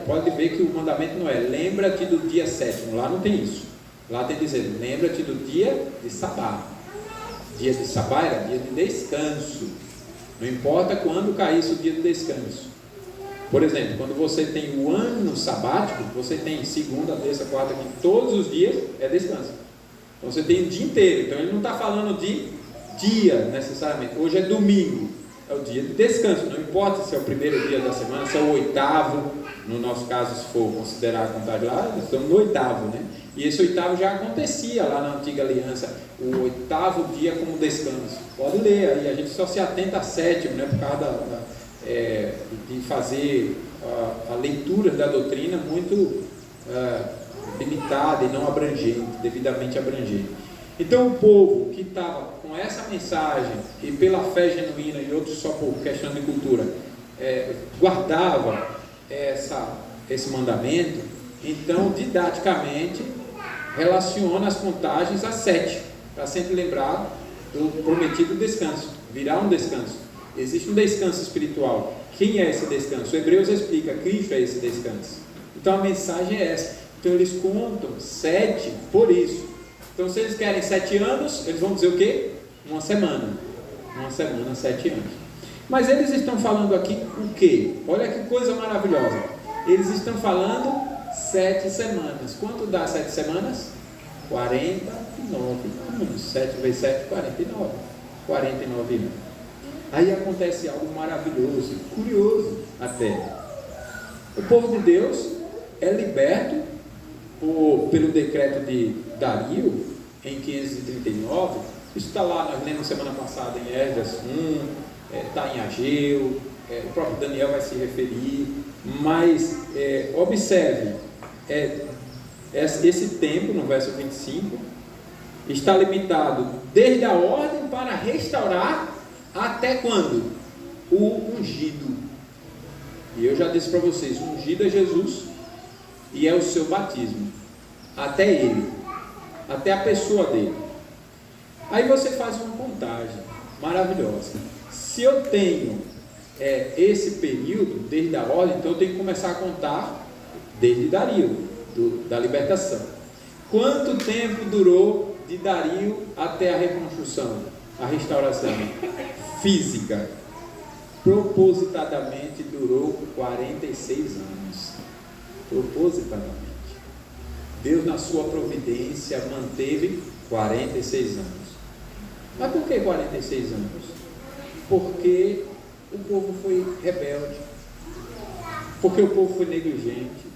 pode ver que o mandamento não é lembra-te do dia 7º, lá não tem isso. Lá tem dizendo, lembra-te do dia de Sabá. Dia de Sabá era dia de descanso. Não importa quando caísse o dia de descanso. Por exemplo, quando você tem o ano sabático, você tem segunda, terça, quarta, quinta, todos os dias é descanso. Então você tem o dia inteiro. Então ele não está falando de dia necessariamente. Hoje é domingo, é o dia de descanso. Não importa se é o primeiro dia da semana, se é o 8º. No nosso caso, se for considerar a contagem lá, nós estamos no 8º, né? E esse 8º já acontecia lá na antiga aliança, o 8º dia como descanso. Pode ler, aí a gente só se atenta a 7º, né? Por causa de fazer a leitura da doutrina muito limitada e não abrangente, devidamente abrangente. Então o povo que estava com essa mensagem e pela fé genuína e outros só por questão de cultura guardava esse mandamento, então didaticamente relaciona as contagens a 7, para sempre lembrar do prometido descanso, virá um descanso. Existe um descanso espiritual. Quem é esse descanso? O Hebreus explica, Cristo é esse descanso. Então a mensagem é essa. Então eles contam 7 por isso. Então se eles querem 7 anos, eles vão dizer o quê? Uma semana, 7 anos. Mas eles estão falando aqui o quê? Olha que coisa maravilhosa. Eles estão falando 7 semanas. Quanto dá 7 semanas? 49 anos. 7 vezes 7, 49. 49 anos. Aí acontece algo maravilhoso, curioso até. O povo de Deus é liberto pelo decreto de Dario em 539. Isso está lá, nós lemos semana passada em Esdras 1, está em Ageu, o próprio Daniel vai se referir, mas observe, esse tempo, no verso 25, está limitado desde a ordem para restaurar até quando? O ungido. E eu já disse para vocês, o ungido é Jesus e é o seu batismo. Até ele, até a pessoa dele. Aí você faz uma contagem maravilhosa. Se eu tenho esse período desde a ordem, então eu tenho que começar a contar desde Dario, da libertação. Quanto tempo durou de Dario até a reconstrução, a restauração física? Propositadamente durou 46 anos. Propositadamente. Deus, na sua providência, manteve 46 anos. Mas por que 46 anos? Porque o povo foi rebelde, porque o povo foi negligente,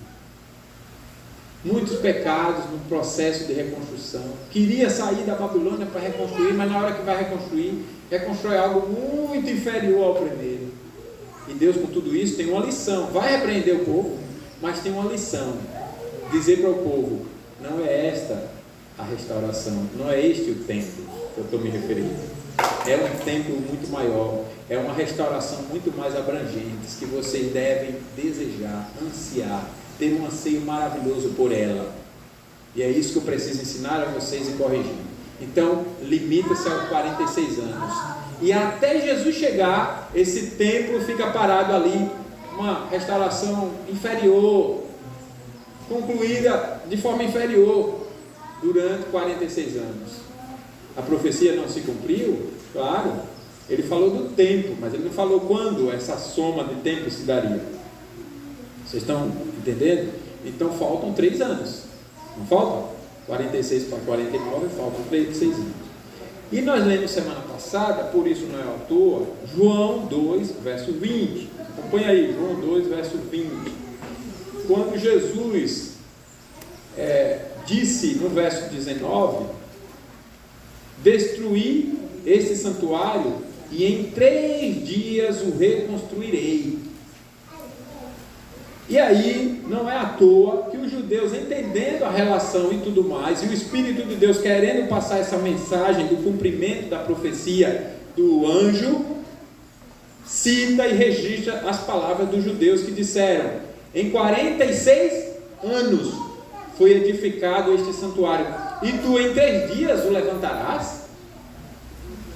muitos pecados no processo de reconstrução. Queria sair da Babilônia para reconstruir, mas na hora que vai reconstruir, reconstrói algo muito inferior ao primeiro. E Deus, com tudo isso, tem uma lição. Vai repreender o povo, mas tem uma lição. Dizer para o povo, não é esta a restauração, não é este o templo que eu estou me referindo. É um templo muito maior, é uma restauração muito mais abrangente, que vocês devem desejar, ansiar, ter um anseio maravilhoso por ela. E é isso que eu preciso ensinar a vocês e corrigir. Então, limita-se aos 46 anos. E até Jesus chegar, esse templo fica parado ali, uma restauração inferior, concluída de forma inferior, durante 46 anos. A profecia não se cumpriu? Claro. Ele falou do tempo, mas ele não falou quando essa soma de tempo se daria. Vocês estão entendendo? Então faltam 3 anos. Não faltam? 46 para 49, faltam 6 anos. E nós lemos semana passada, por isso não é à toa, João 2, verso 20. Acompanha aí, João 2, verso 20. Quando Jesus disse no verso 19: destruí esse santuário e em 3 dias o reconstruirei. E aí, não é à toa que os judeus, entendendo a relação e tudo mais, e o Espírito de Deus querendo passar essa mensagem do cumprimento da profecia do anjo, cita e registra as palavras dos judeus que disseram: em 46 anos foi edificado este santuário, e tu em 3 dias o levantarás?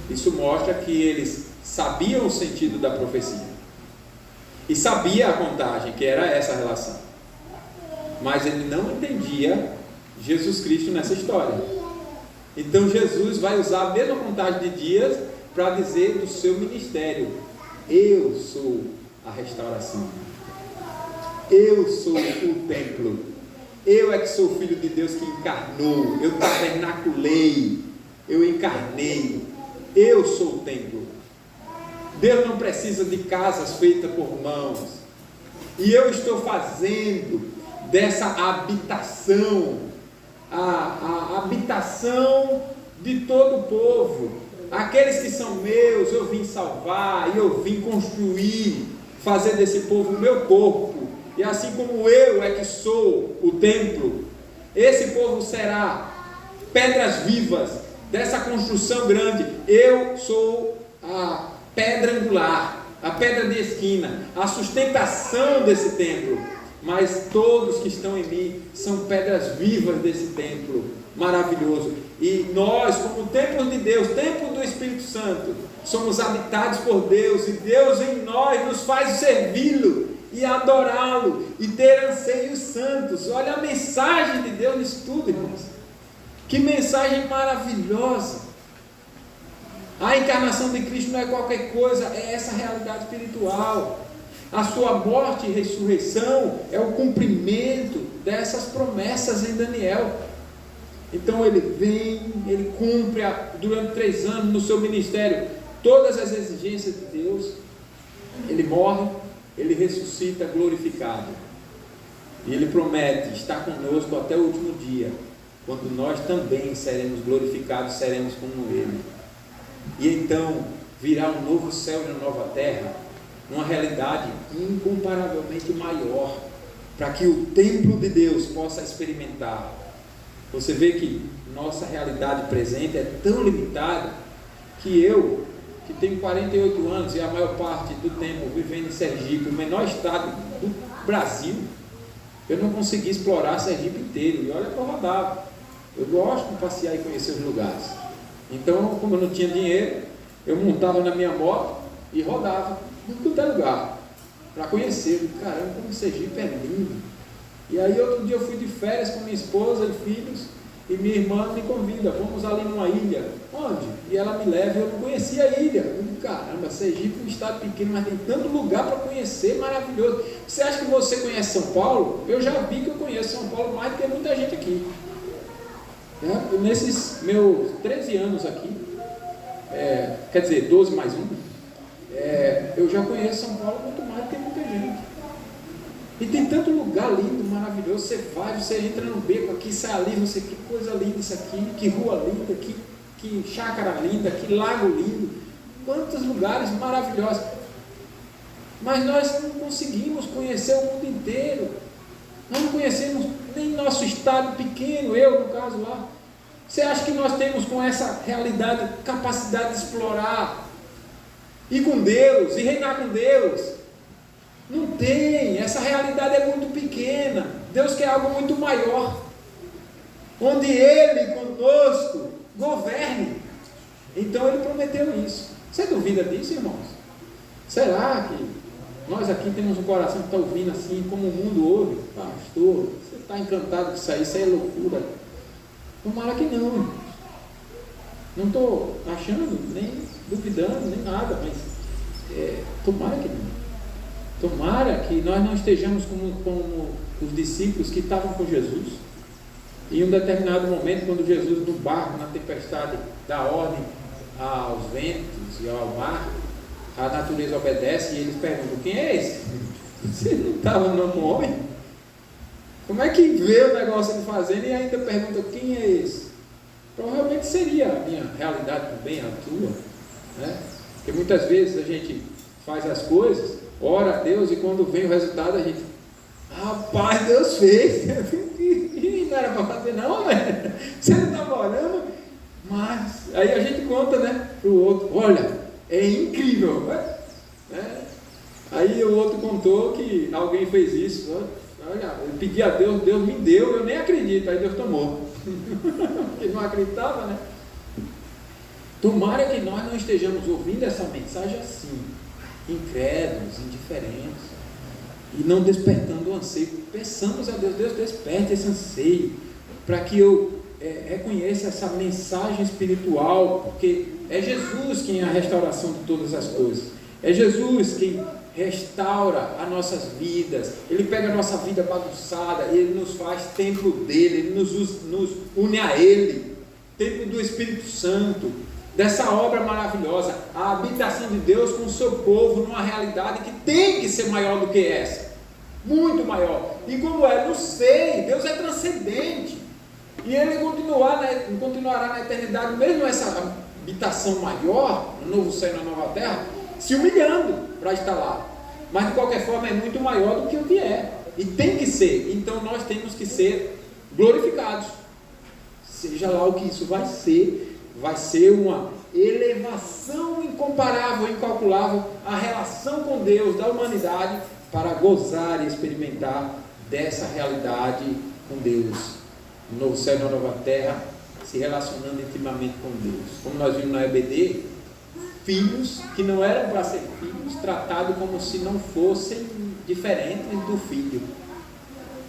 Isso mostra que eles sabiam o sentido da profecia e sabia a contagem, que era essa relação, mas ele não entendia Jesus Cristo nessa história. Então Jesus vai usar a mesma contagem de dias para dizer do seu ministério: eu sou a restauração, eu sou o templo, eu é que sou o Filho de Deus que encarnou, eu tabernaculei, eu encarnei, eu sou o templo. Deus não precisa de casas feitas por mãos, e eu estou fazendo dessa habitação a habitação de todo o povo. Aqueles que são meus eu vim salvar, e eu vim construir, fazer desse povo o meu corpo. E assim como eu é que sou o templo, esse povo será pedras vivas dessa construção grande. Eu sou a pedra angular, a pedra de esquina, a sustentação desse templo, mas todos que estão em mim são pedras vivas desse templo maravilhoso. E nós, como templo de Deus, templo do Espírito Santo, somos habitados por Deus, e Deus em nós nos faz servi-lo e adorá-lo e ter anseios santos. Olha a mensagem de Deus nisso tudo, irmãos. Que mensagem maravilhosa! A encarnação de Cristo não é qualquer coisa, é essa realidade espiritual. A sua morte e ressurreição é o cumprimento dessas promessas em Daniel. Então ele vem, ele cumpre durante 3 anos no seu ministério todas as exigências de Deus. Ele morre, ele ressuscita glorificado, e ele promete estar conosco até o último dia, quando nós também seremos glorificados, seremos como ele. E então virá um novo céu e uma nova terra, uma realidade incomparavelmente maior, para que o templo de Deus possa experimentar. Você vê que nossa realidade presente é tão limitada, que eu, que tenho 48 anos e a maior parte do tempo vivendo em Sergipe, o menor estado do Brasil, eu não consegui explorar Sergipe inteiro. E olha que eu rodava. Eu gosto de passear e conhecer os lugares. Então, como eu não tinha dinheiro, eu montava na minha moto e rodava em todo lugar para conhecer. Caramba, como Sergipe é lindo. E aí outro dia eu fui de férias com minha esposa e filhos, e minha irmã me convida: vamos ali numa ilha. Onde? E ela me leva. Eu não conhecia a ilha. Eu digo: caramba, Sergipe é um estado pequeno, mas tem tanto lugar para conhecer, maravilhoso. Você acha que você conhece São Paulo? Eu já vi que eu conheço São Paulo mais do que muita gente aqui. Nesses meus 13 anos aqui, quer dizer, 12 mais 1, eu já conheço São Paulo muito mais do que muita gente. E tem tanto lugar lindo, maravilhoso. Você vai, você entra no beco aqui, sai ali, você, que coisa linda isso aqui, que rua linda, que chácara linda, que lago lindo, quantos lugares maravilhosos. Mas nós não conseguimos conhecer o mundo inteiro. Nós não conhecemos nem nosso estado pequeno, eu no caso lá. Você acha que nós temos com essa realidade capacidade de explorar, ir com Deus, e reinar com Deus? Não tem. Essa realidade é muito pequena. Deus quer algo muito maior, onde Ele conosco governe. Então ele prometeu isso. Você duvida disso, irmãos? Será que nós aqui temos um coração que está ouvindo assim, como o mundo ouve? Pastor, você está encantado com isso aí é loucura. Tomara que não, irmãos. Não estou achando, nem duvidando, nem nada, mas tomara que não. Tomara que nós não estejamos como os discípulos que estavam com Jesus. Em um determinado momento, quando Jesus no barco, na tempestade, dá ordem aos ventos e ao mar, a natureza obedece e eles perguntam: quem é esse? Você não estava no homem? Como é que vê o negócio ele fazendo e ainda pergunta: quem é esse? Provavelmente seria a minha realidade também, a tua, né? Porque muitas vezes a gente faz as coisas, ora a Deus, e quando vem o resultado a gente: rapaz, Deus fez. Não era para fazer não, né? Você não estava orando. Mas aí a gente conta, né, para o outro: olha, é incrível, né? Aí o outro contou que alguém fez isso. Olha, eu pedi a Deus, Deus me deu, eu nem acredito. Aí Deus tomou. Porque não acreditava, né? Tomara que nós não estejamos ouvindo essa mensagem assim, incrédulos, indiferentes, e não despertando o anseio. Peçamos a Deus: Deus, desperte esse anseio, para que eu reconheça essa mensagem espiritual, porque é Jesus quem é a restauração de todas as coisas. É Jesus quem restaura as nossas vidas. Ele pega a nossa vida bagunçada e Ele nos faz templo dele, Ele nos une a Ele, templo do Espírito Santo, dessa obra maravilhosa, a habitação de Deus com o seu povo, numa realidade que tem que ser maior do que essa, muito maior. E como é? Não sei. Deus é transcendente, e Ele continuará na eternidade, mesmo essa habitação maior, no novo céu e na nova terra, se humilhando para estar lá. Mas de qualquer forma é muito maior do que o que é, e tem que ser. Então nós temos que ser glorificados, seja lá o que isso vai ser uma elevação incomparável, incalculável, a relação com Deus da humanidade, para gozar e experimentar dessa realidade com Deus, no novo céu e na nova terra, se relacionando intimamente com Deus. Como nós vimos na EBD, filhos que não eram para ser filhos, tratados como se não fossem diferentes do filho.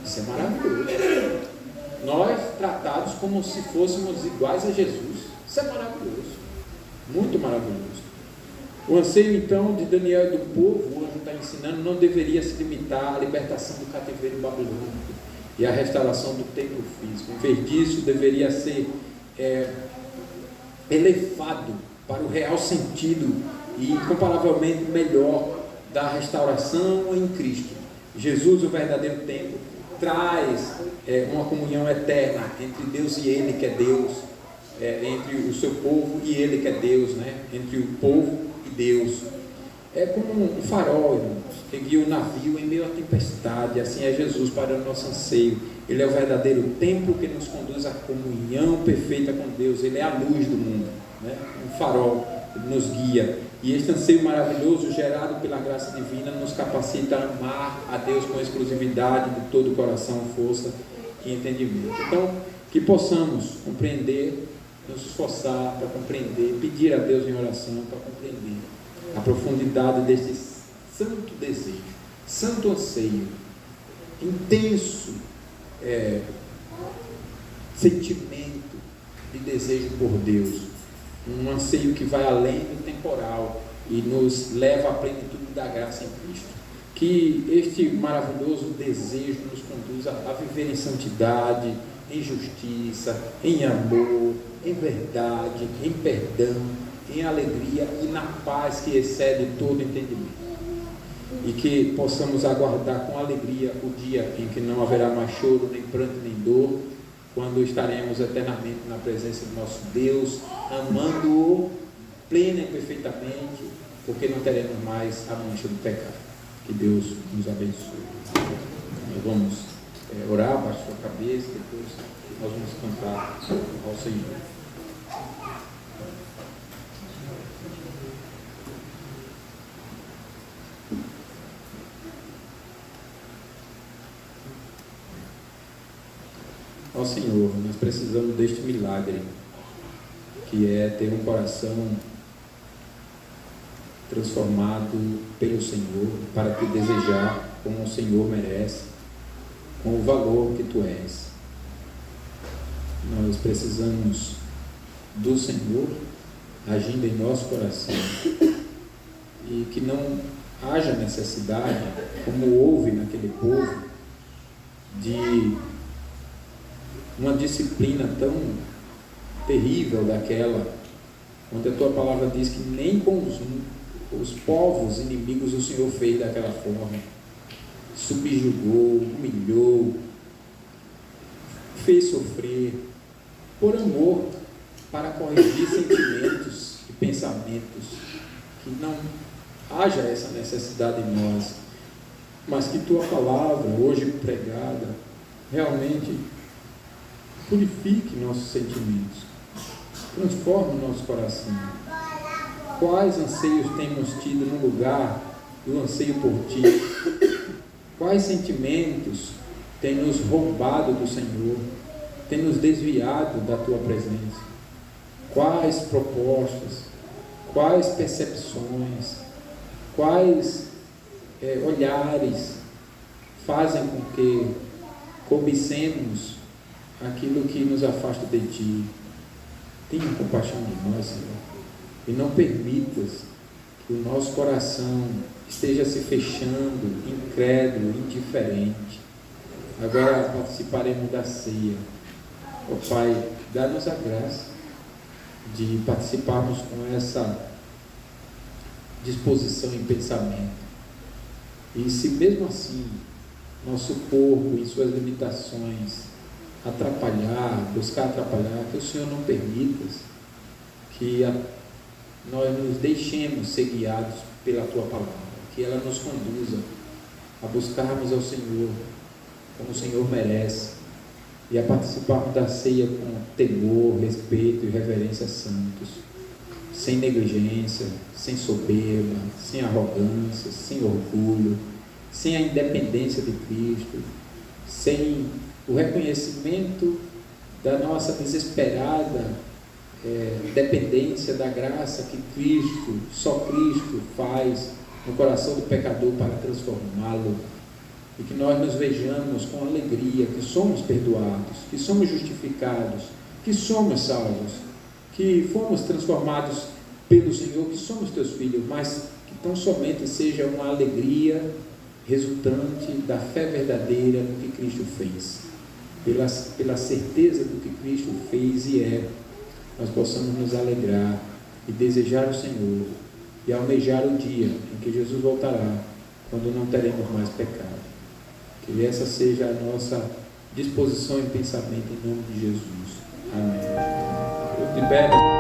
Isso é maravilhoso. Nós tratados como se fôssemos iguais a Jesus. Isso é maravilhoso, muito maravilhoso. O anseio então de Daniel e do povo, o anjo está ensinando, não deveria se limitar à libertação do cativeiro babilônico e à restauração do templo físico. Em vez disso, deveria ser elevado para o real sentido e incomparavelmente melhor da restauração em Cristo. Jesus, o verdadeiro templo, traz uma comunhão eterna entre Deus e Ele, que é Deus, entre o seu povo e Ele, que é Deus, né? Entre o povo e Deus. É como um farol, irmãos, que guia o navio em meio à tempestade. Assim é Jesus para o nosso anseio. Ele é o verdadeiro templo que nos conduz à comunhão perfeita com Deus. Ele é a luz do mundo, né? Um farol que nos guia. E este anseio maravilhoso, gerado pela graça divina, nos capacita a amar a Deus com exclusividade de todo o coração, força e entendimento. Então, que possamos compreender, nos esforçar para compreender, pedir a Deus em oração para compreender a profundidade deste santo desejo, santo anseio, intenso sentimento de desejo por Deus, um anseio que vai além do temporal e nos leva à plenitude da graça em Cristo. Que este maravilhoso desejo nos conduza a viver em santidade, em justiça, em amor, em verdade, em perdão, em alegria e na paz que excede todo entendimento. E que possamos aguardar com alegria o dia em que não haverá mais choro, nem pranto, nem dor, quando estaremos eternamente na presença do nosso Deus, amando-o plena e perfeitamente, porque não teremos mais a mancha do pecado. Que Deus nos abençoe. Nós vamos orar, abaixar sua cabeça, depois nós vamos cantar ao Senhor. Ó Senhor, nós precisamos deste milagre. que é ter um coração transformado pelo Senhor, para te desejar como o Senhor merece, com o valor que tu és. Nós precisamos do Senhor agindo em nosso coração, e que não haja necessidade, como houve naquele povo, de uma disciplina tão terrível daquela, onde a tua palavra diz que nem com os povos inimigos o Senhor fez daquela forma. Subjugou, humilhou, fez sofrer, por amor, para corrigir sentimentos e pensamentos, que não haja essa necessidade em nós, mas que tua palavra, hoje pregada, realmente purifique nossos sentimentos, transforme nosso coração. Quais anseios temos tido no lugar do anseio por ti? Quais sentimentos têm nos roubado do Senhor, têm nos desviado da tua presença? Quais propostas, quais percepções, quais olhares fazem com que cobicemos aquilo que nos afasta de ti? Tenha compaixão de nós, Senhor, e não permitas que o nosso coração esteja se fechando, incrédulo, indiferente. Agora participaremos da ceia. Ó Pai, dá-nos a graça de participarmos com essa disposição em pensamento. E se mesmo assim nosso corpo, em suas limitações, buscar atrapalhar, que o Senhor não permita que nós nos deixemos ser guiados pela tua palavra, que ela nos conduza a buscarmos ao Senhor como o Senhor merece, e a participarmos da ceia com temor, respeito e reverência santos, sem negligência, sem soberba, sem arrogância, sem orgulho, sem a independência de Cristo, sem o reconhecimento da nossa desesperada dependência da graça que só Cristo faz no coração do pecador para transformá-lo, e que nós nos vejamos com alegria que somos perdoados, que somos justificados, que somos salvos, que fomos transformados pelo Senhor, que somos teus filhos, mas que tão somente seja uma alegria resultante da fé verdadeira no que Cristo fez, pela certeza do que Cristo fez e é, nós possamos nos alegrar e desejar o Senhor e almejar o dia em que Jesus voltará, quando não teremos mais pecado. Que essa seja a nossa disposição e pensamento em nome de Jesus. Amém. Eu te peço.